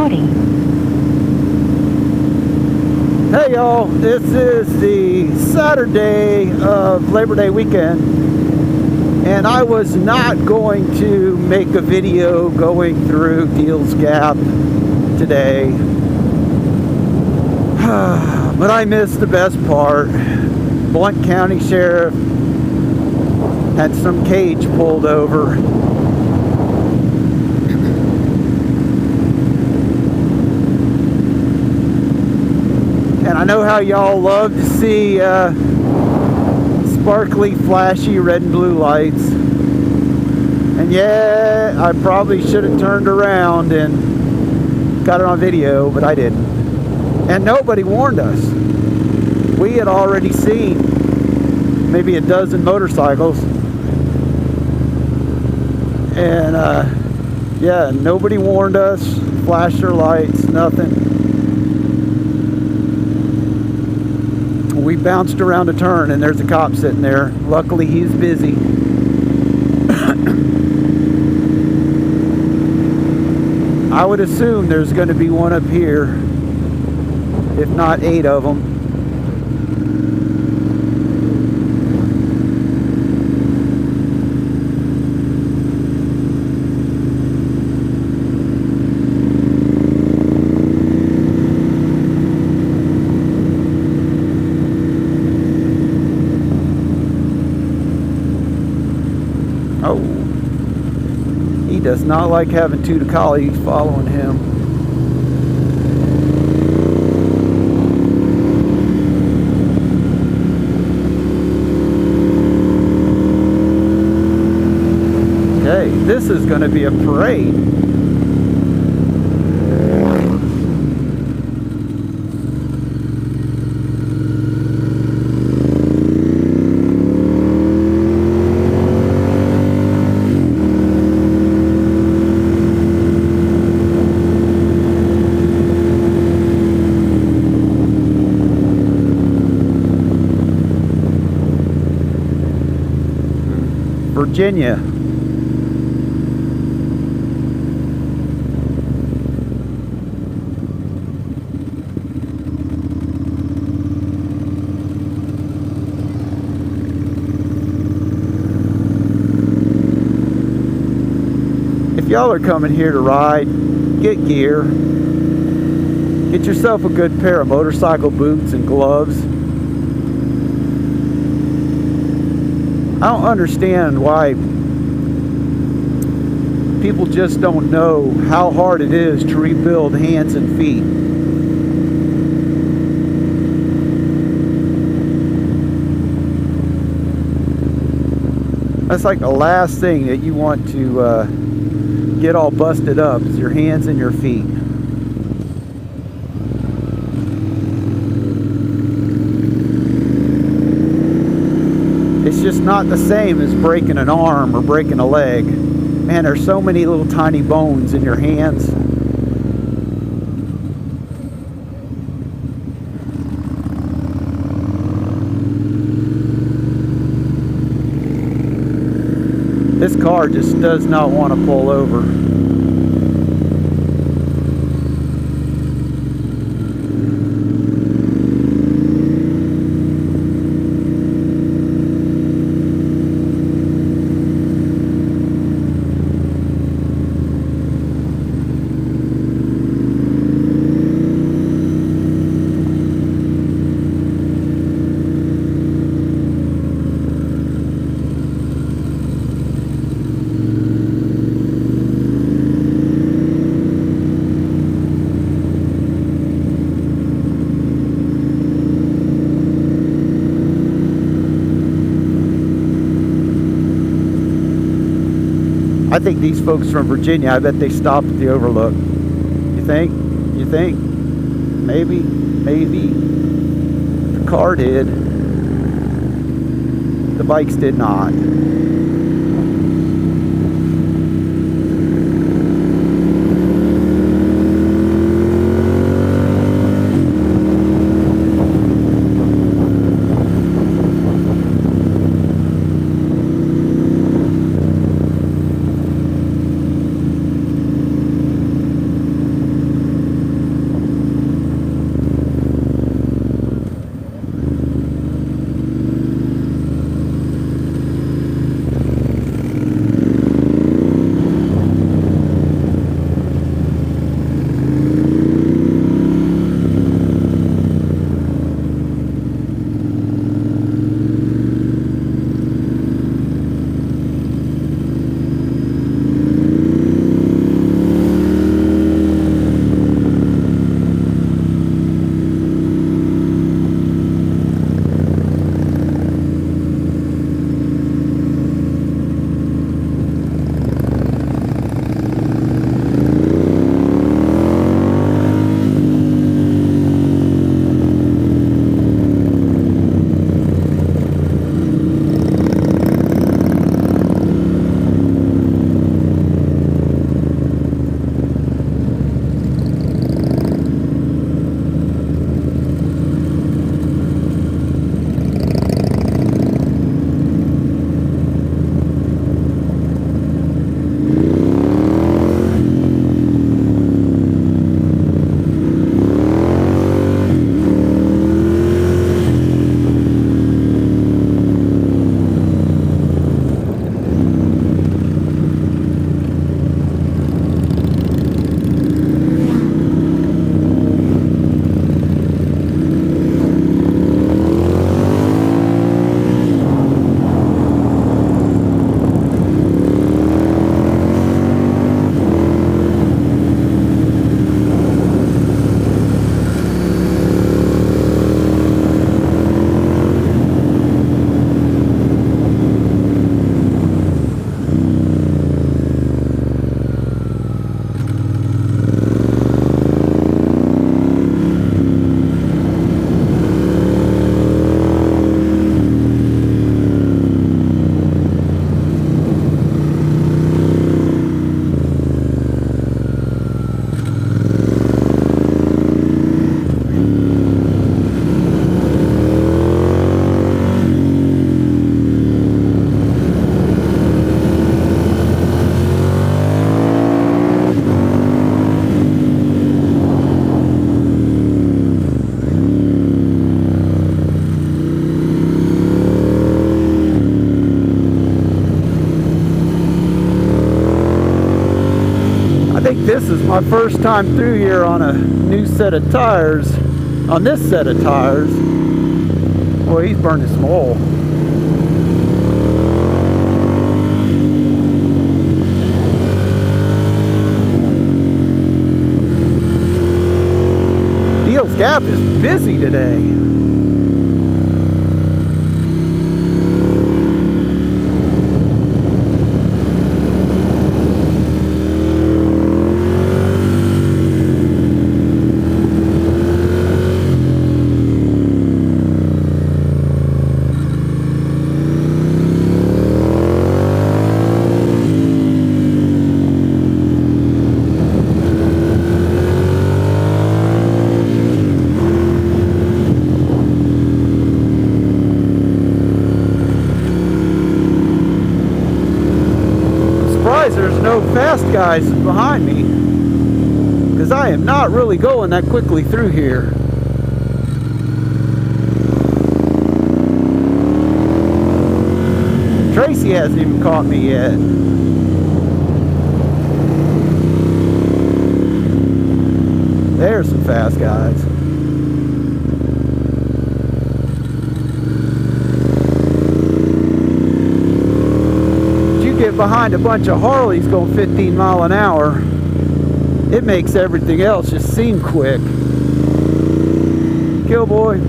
recording. Hey y'all, this is the Saturday of Labor Day weekend, and I was not going to make a video going through Deals Gap today, but I missed the best part. Blount County Sheriff had some cage pulled over. And I know how y'all love to see sparkly, flashy red and blue lights. And yeah, I probably should have turned around and got it on video, but I didn't. And nobody warned us. We had already seen maybe a dozen motorcycles. And yeah, nobody warned us, flashed their lights, nothing. We bounced around a turn and there's a cop sitting there. Luckily he's busy. I would assume there's going to be one up here, if not 8 of them. Oh, he does not like having two collies following him. Okay, this is going to be a parade. Virginia. If y'all are coming here to ride, get gear. Get yourself a good pair of motorcycle boots and gloves. I don't understand why people just don't know how hard it is to rebuild hands and feet. That's like the last thing that you want to get all busted up is your hands and your feet. It's just not the same as breaking an arm or breaking a leg. Man, there's so many little tiny bones in your hands. This car just does not want to pull over. I think these folks from Virginia, I bet they stopped at the Overlook. You think? You think? Maybe. Maybe. The car did. The bikes did not. my first time through here on a new set of tires, on this set of tires. Boy, he's burning some oil. Deals Gap is busy today. There's no fast guys behind me, because I am not really going that quickly through here. Tracy hasn't even caught me yet. There's some fast guys. Get behind a bunch of Harleys going 15 miles an hour, it makes everything else just seem quick. Kill boy.